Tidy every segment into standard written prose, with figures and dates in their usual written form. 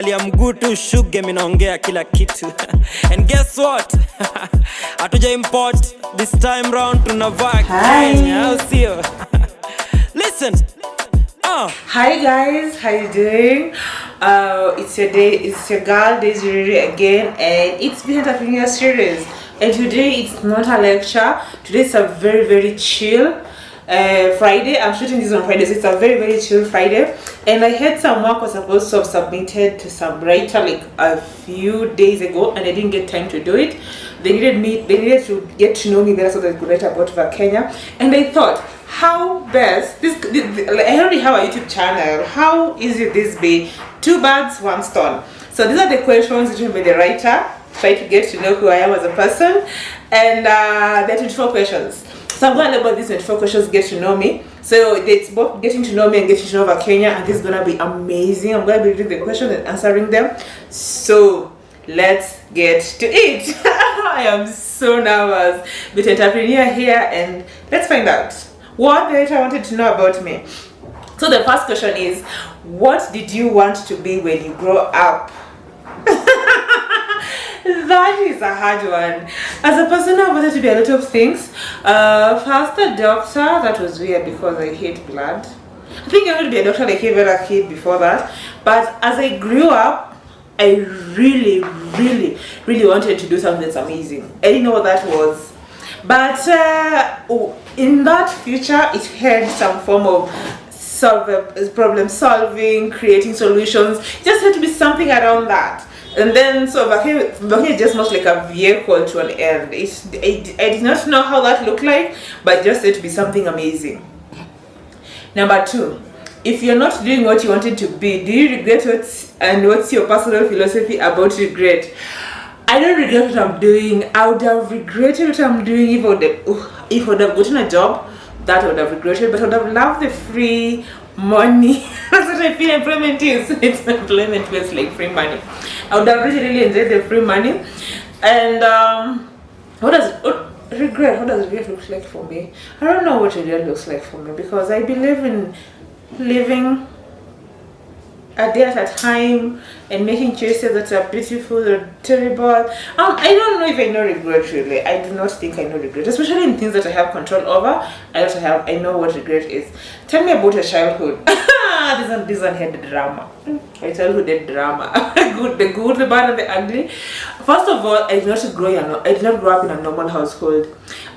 Mgutu shuge minaongea kila kitu. And guess what? Hatuja import this time round tuna VaaKenya. I'll see you. Listen. Hi guys, how you doing? It's your girl Desiree again, and it's the Entrepreneur series. And today it's not a lecture. Today it's a very chill Friday. I'm shooting this on Friday, so it's a very chill Friday. And I had some work was supposed to have submitted to some writer like a few days ago, and I didn't get time to do it. They needed to get to know me better so that they could write about VaaKenya. And I thought, how best this I already have a YouTube channel. How easy this be? 2 birds, 1 stone. So these are the questions written by the writer. Try to get to know who I am as a person, and there are 24 questions. So I'm going to about these 24 questions, get to know me. So it's both getting to know me and getting to know VaaKenya, and this is gonna be amazing. I'm gonna be reading the questions and answering them. So let's get to it. I am so nervous. With Entrepreneur here, and let's find out what the writer wanted to know about me. So the first question is, what did you want to be when you grow up? That is a hard one. As a person, I wanted to be a lot of things. First, a doctor. That was weird because I hate blood. I think I wanted to be a doctor like every other kid before that. But as I grew up, I really wanted to do something that's amazing. I didn't know what that was. But in that future, it had some form of problem solving, creating solutions. It just had to be something around that. And then, so VaaKenya is just much like a vehicle to an end. I did not know how that looked like, but just had to be something amazing. Number 2, if you're not doing what you wanted to be, do you regret it? And what's your personal philosophy about regret? I don't regret what I'm doing. I would have regretted what I'm doing if I would have gotten a job. That I would have regretted, but I would have loved the free money. That's what I feel employment is. It's employment feels like free money. I would have really enjoyed the free money. And what does regret look like for me? I don't know what regret looks like for me, because I believe in living a day at a time and making choices that are beautiful or terrible. I don't know if I know regret really. I do not think I know regret, especially in things that I have control over. I know what regret is. Tell me about your childhood. This one had the drama. My childhood had drama. The good, the bad, and the ugly. First of all, I did not grow up in a normal household.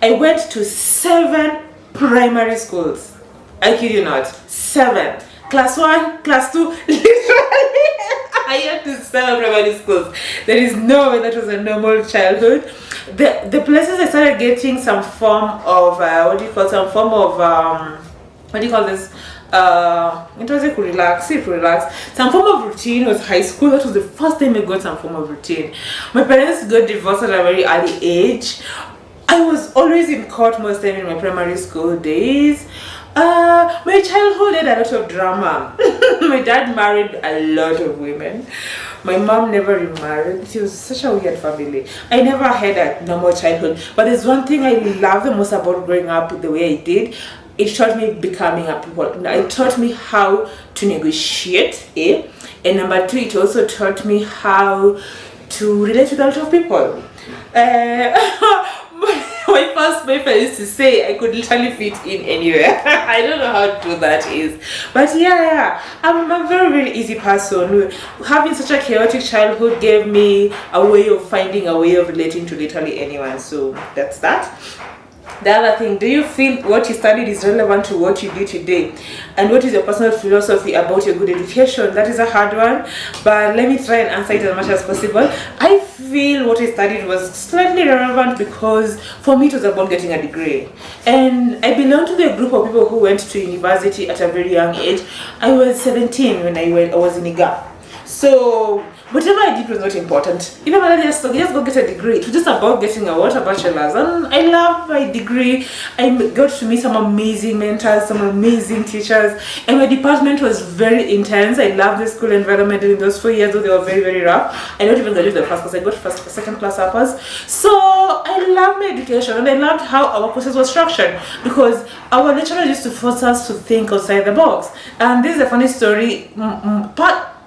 I went to 7 primary schools. I kid you not, 7. Class 1, class 2, literally, I had to 7 primary schools. There is no way that was a normal childhood. The places I started getting some form of it was like relax. Some form of routine was high school. That was the first time I got some form of routine. My parents got divorced at a very early age. I was always in court most time in my primary school days. My childhood had a lot of drama. My dad married a lot of women. My mom never remarried. She was such a weird family. I never had a normal childhood. But there's one thing I love the most about growing up the way I did. It taught me becoming a people. It taught me how to negotiate, and number 2, it also taught me how to relate with a lot of people. My first boyfriend used to say I could literally fit in anywhere. I don't know how true that is, but yeah, I'm a very easy person. Having such a chaotic childhood gave me a way of finding a way of relating to literally anyone. So that's that. The other thing, do you feel what you studied is relevant to what you do today? And what is your personal philosophy about your good education? That is a hard one, but let me try and answer it as much as possible. I feel what I studied was slightly relevant because for me it was about getting a degree. And I belong to the group of people who went to university at a very young age. I was 17 when I was in IGA. So whatever I did was not important. Even when I just go get a degree, it was just about getting a bachelor's. And I love my degree. I got to meet some amazing mentors, some amazing teachers, and my department was very intense. I loved the school environment in those 4 years, though they were very rough. I don't even graduate the first class. I got second class uppers. So I loved my education, and I loved how our courses were structured because our lecturers used to force us to think outside the box. And this is a funny story.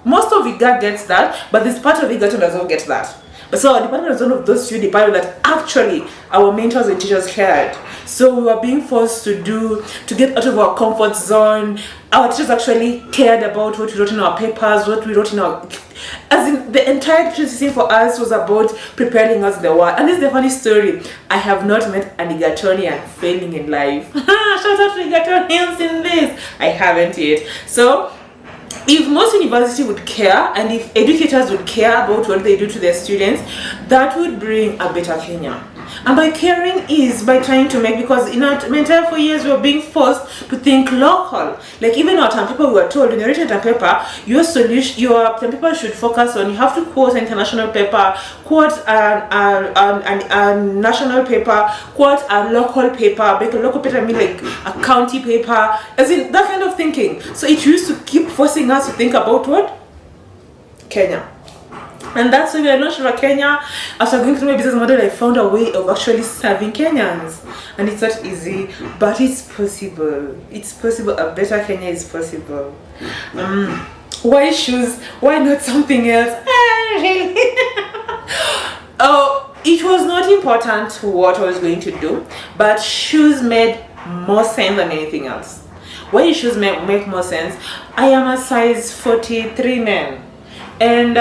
most of IGAT gets that, but this part of IGAT does not get that. But so our department was one of those few departments that actually our mentors and teachers cared. So we were being forced to get out of our comfort zone. Our teachers actually cared about what we wrote in our papers, what we wrote in our, as in the entire teaching system for us was about preparing us in the world. And this is the funny story. I have not met an Igatonian failing in life. Shout out to Igatonians in this. I haven't yet. So if most university would care, and if educators would care about what they do to their students, that would bring a better Kenya. And by caring is by trying to make, because in our entire 4 years we were being forced to think local. Like even our term paper, we were told when you write a term paper, your term paper should focus on, you have to quote an international paper, quote a national paper, quote a local paper. Make a local paper, I mean like a county paper, as in that kind of thinking. So it used to keep forcing us to think about what? Kenya. And that's why I launched VaaKenya. After going through my business model, I found a way of actually serving Kenyans. And it's not easy, but it's possible. It's possible. A better Kenya is possible. Why shoes? Why not something else? Really? Oh, it was not important what I was going to do, but shoes made more sense than anything else. Why shoes make more sense? I am a size 43 man. And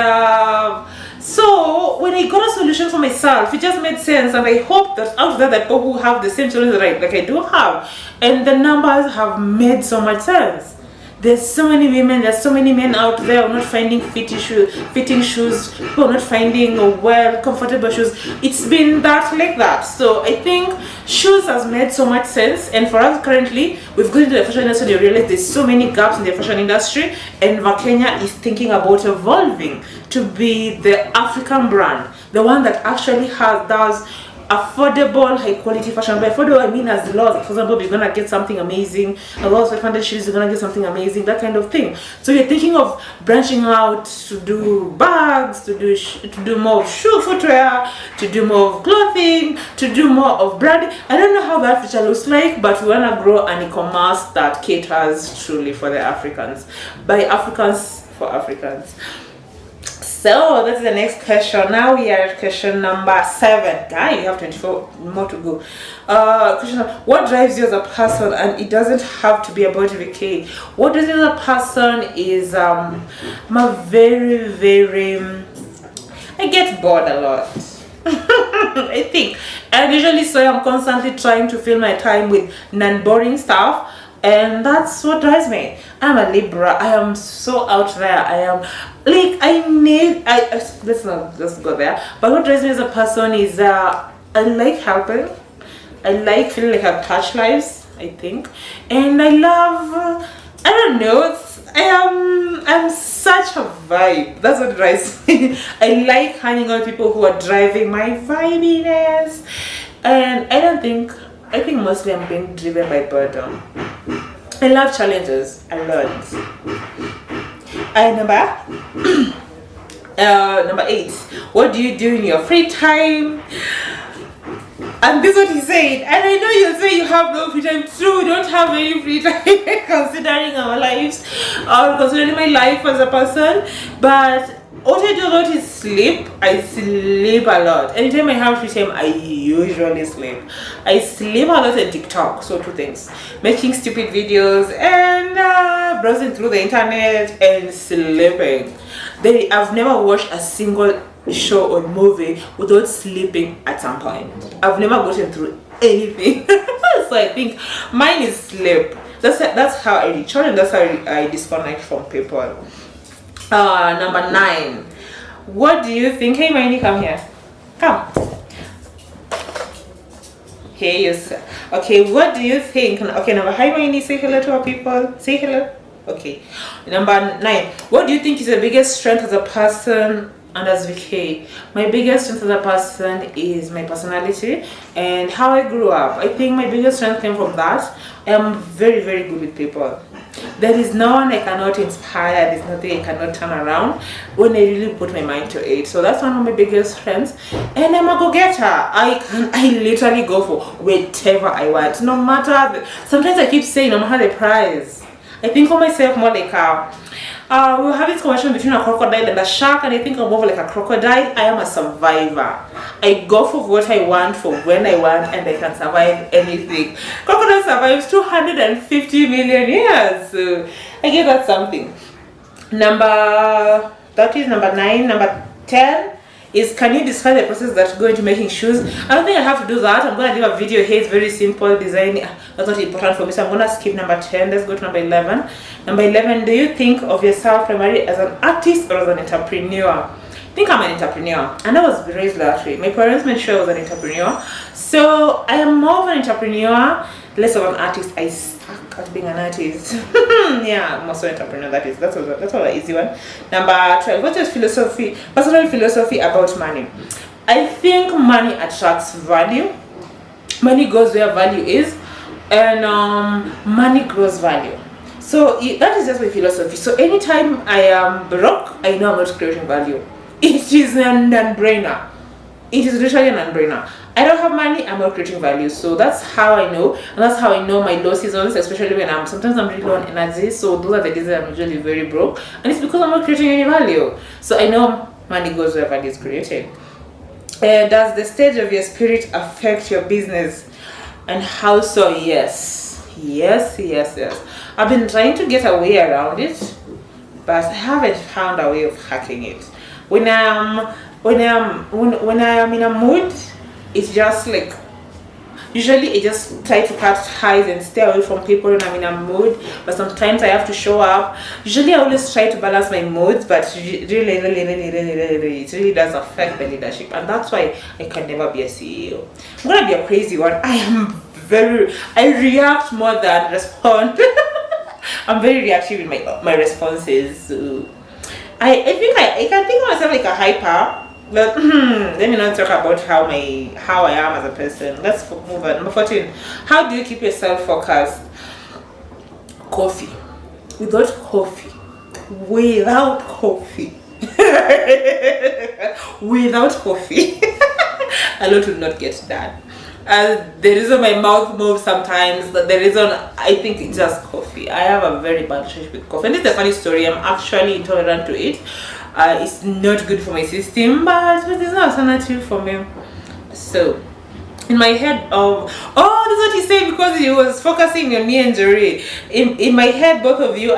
so when I got a solution for myself, it just made sense, and I hope that out there that people who have the same solution like I do have, and the numbers have made so much sense. There's so many women, there's so many men out there who are not finding fitting shoes, who are not finding well comfortable shoes. It's been that like that. So I think shoes has made so much sense, and for us currently, we've gone into the fashion industry and realized there's so many gaps in the fashion industry, and VaaKenya is thinking about evolving to be the African brand, the one that actually does affordable, high quality fashion. By affordable, I mean as low. For example, you're gonna get something amazing. A lot of 500 shoes, you're gonna get something amazing. That kind of thing. So you're thinking of branching out to do bags, to do more of footwear, to do more of clothing, to do more of branding. I don't know how that future looks like, but we wanna grow an e-commerce that caters truly for the Africans, by Africans for Africans. So that's the next question. Now we are at question number 7. Guy, you have 24 more to go. Question: what drives you as a person? And it doesn't have to be about VK. What drives you as a person is my very I get bored a lot. I think, and usually so I'm constantly trying to fill my time with non-boring stuff. And that's what drives me. I'm a Libra. I am so out there. I am like, let's not just go there. But what drives me as a person is I like helping. I like feeling like I've touched lives, I think. And I love, I don't know, I'm such a vibe. That's what drives me. I like hanging out with people who are driving my vibiness. And I think mostly I'm being driven by boredom. I love challenges a lot. Number 8. What do you do in your free time? And this is what he said. And I know you'll say you have no free time. True, we don't have any free time considering our lives, or considering my life as a person. But what I do a lot is sleep. I sleep a lot. Anytime I have free time, I usually sleep. I sleep a lot on TikTok. So 2 things: making stupid videos and browsing through the internet and sleeping. I've never watched a single show or movie without sleeping at some point. I've never gotten through anything. So I think mine is sleep. That's how I recharge, and that's how I disconnect from people. Number 9. What do you think? Hey, Miney, come here. Come. Hey, yes. Okay, what do you think? Okay, number, hi, Miney. Say hello to our people. Say hello. Okay. Number 9. What do you think is the biggest strength as a person and as VK? My biggest strength as a person is my personality and how I grew up. I think my biggest strength came from that. I am very good with people. There is no one I cannot inspire. There's nothing I cannot turn around when I really put my mind to it. So that's one of my biggest strengths. And I'm a go-getter. I literally go for whatever I want, no matter sometimes I keep saying no matter the price. I think of myself more like We were having this conversation between a crocodile and a shark, and I think I'm more like a crocodile. I am a survivor. I go for what I want, for when I want, and I can survive anything. Crocodile survives 250 million years. So I guess that's something. That is number 9. Number 10 is, can you describe the process that go into making shoes? I don't think I have to do that. I'm going to leave a video here. It's very simple design. That's not important for me. So I'm going to skip number 10. Let's go to number 11. Number 11, do you think of yourself primarily as an artist or as an entrepreneur? I think I'm an entrepreneur, and I was raised that way. My parents made sure I was an entrepreneur. So I am more of an entrepreneur, less of an artist. I suck at being an artist. Yeah, I'm also an entrepreneur. That's all an easy one. Number 12. What's your personal philosophy about money? I think money attracts value. Money goes where value is, and money grows value. So that is just my philosophy. So anytime I am broke, I know I'm not creating value. It is a non-brainer. It is literally a non-brainer. I don't have money, I'm not creating value. So that's how I know, and that's how I know my low seasons, especially when sometimes I'm really low on energy. So those are the days that I'm usually very broke, and it's because I'm not creating any value. So I know money goes where value is created. Does the stage of your spirit affect your business, and how so? Yes. I've been trying to get a way around it, but I haven't found a way of hacking it. When I am in a mood, it's just like, usually I just try to cut ties and stay away from people when I'm in a mood, but sometimes I have to show up. Usually I always try to balance my moods, but really it really does affect the leadership, and that's why I can never be a CEO. I'm gonna be a crazy one. I react more than respond. I'm very reactive in my responses. So I think I can think of myself like a hyper, but let me not talk about how I am as a person. Let's move on. Number 14. How do you keep yourself focused? Coffee. Without coffee. A lot will not get done. The reason my mouth moves sometimes, the reason I think it's just coffee. I have a very bad relationship with coffee. And this is a funny story. I'm actually intolerant to it. It's not good for my system, but there's no alternative for me. So in my head, this is what he said, because he was focusing on me and Jerry. In my head, both of you,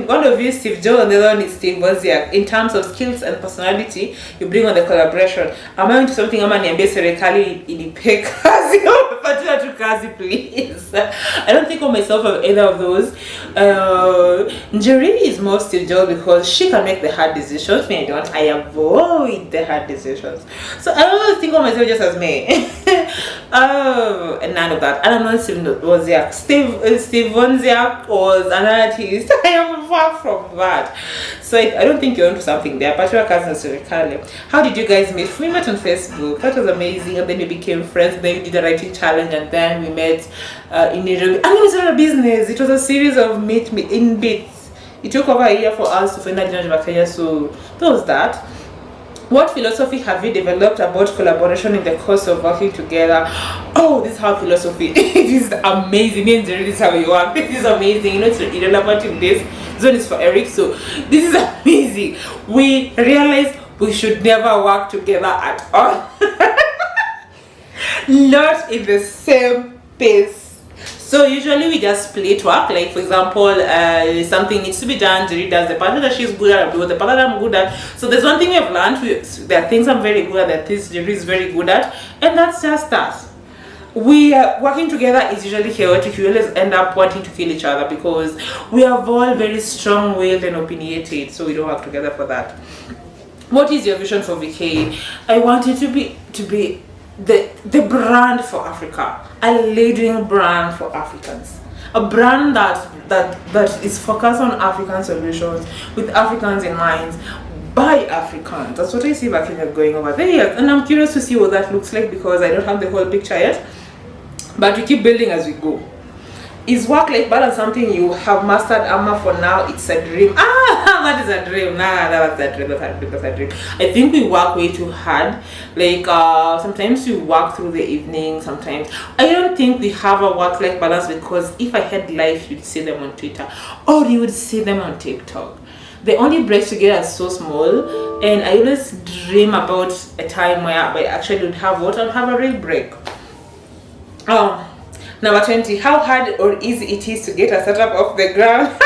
one of you is Steve Jobs and the other one is Steve Wozniak. In terms of skills and personality, you bring on the collaboration. Am I into something? I'm an serikali inipe kazi. Patia tu kazi, please. I don't think of myself as either of those. Jerry is more Steve Jobs because she can make the hard decisions. Me, I don't. I avoid the hard decisions. So I don't always think of myself just as me. And none of that. And I'm not Steve Wozniak. Steve Wozniak was an artist. I am far from that. So I don't think you're onto something there. But how did you guys meet? We met on Facebook. That was amazing. And then we became friends. Then we did a writing challenge, and then we met in Nairobi. I'm going to start a business. It was a series of meet me in bits. It took over a year for us to find out VaaKenya. So that was that. What philosophy have you developed about collaboration in the course of working together? Oh, this is how philosophy. It is amazing. Me and Jerry, this is how you work. This is amazing. You know, it's irrelevant in this. This one is for Eric. So this is amazing. We realized we should never work together at all. Not in the same pace. So usually we just split work. Like for example, something needs to be done, Jerry does the part that she's good at, I do the part that I'm good at. So there's one thing we've learned, there are things I'm very good at, there are things Jerry is very good at, and that's just us. We working together is usually chaotic. We always end up wanting to kill each other because we are all very strong-willed and opinionated, so we don't work together for that. What is your vision for VK? I want it to be the brand for Africa, a leading brand for Africans, a brand that is focused on African solutions with Africans in mind by Africans. That's what I see VaaKenya going over there, and I'm curious to see what that looks like because I don't have the whole picture yet, but we keep building as we go. Is work-life balance something you have mastered, Amma? For now, it's a dream. That is a dream. That's a dream. I think we work way too hard. Like sometimes we work through the evening. Sometimes I don't think we have a work-life balance because if I had life, you'd see them on Twitter or you would see them on TikTok. the only breaks we get are so small, and I always dream about a time where I actually would have what? I'll have a real break. Number 20, how hard or easy it is to get a startup off the ground.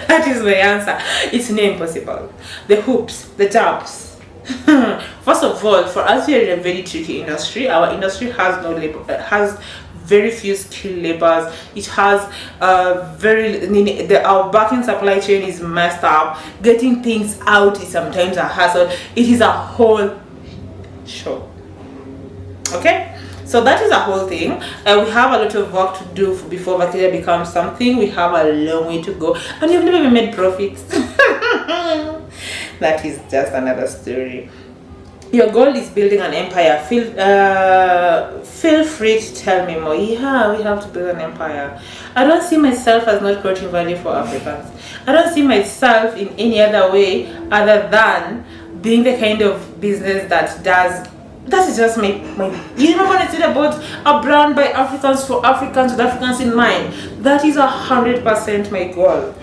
That is my answer. It's near impossible. The hoops, the jumps. First of all, for us, we are in a very tricky industry. Our industry has no labor, has very few skilled laborers. It has our backing supply chain is messed up. Getting things out is sometimes a hassle. It is a whole show. Okay, so that is a whole thing. We have a lot of work to do before VaaKenya becomes something. We have a long way to go, and you've never even made profits. That is just another story. Your goal is building an empire. Feel free to tell me more. Yeah, we have to build an empire. I don't see myself as not creating value for Africans. I don't see myself in any other way other than being the kind of business that is just my you remember when I said about a brand by Africans for Africans with Africans in mind? That is 100% my goal.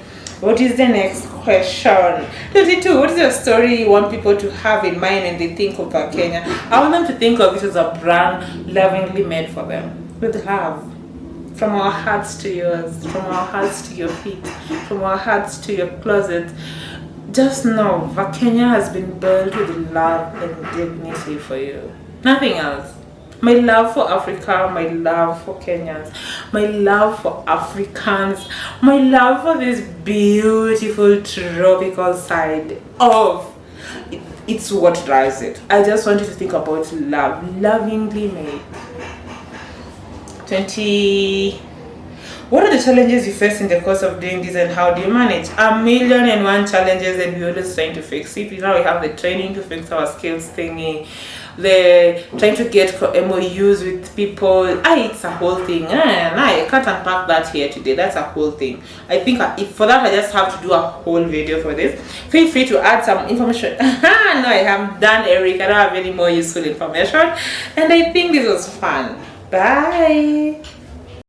What is the next question? 22. What is your story you want people to have in mind when they think of VaaKenya? I want them to think of it as a brand lovingly made for them. With love. From our hearts to yours, from our hearts to your feet, from our hearts to your closet. Just know, VaaKenya has been built with love and dignity for you. Nothing else. My love for Africa, my love for Kenyans, my love for Africans, my love for this beautiful tropical side of it's what drives it. I just want you to think about love, lovingly made. 20. What are the challenges you face in the course of doing this, and how do you manage? 1,000,001 challenges, and we're always trying to fix it. Now we have the training to fix our skills thingy, the trying to get MOUs with people. It's a whole thing. I can't unpack that here today. That's a whole thing. I think if for that I just have to do a whole video for this. Feel free to add some information. No, I am done, Eric. I don't have any more useful information, and I think this was fun. Bye.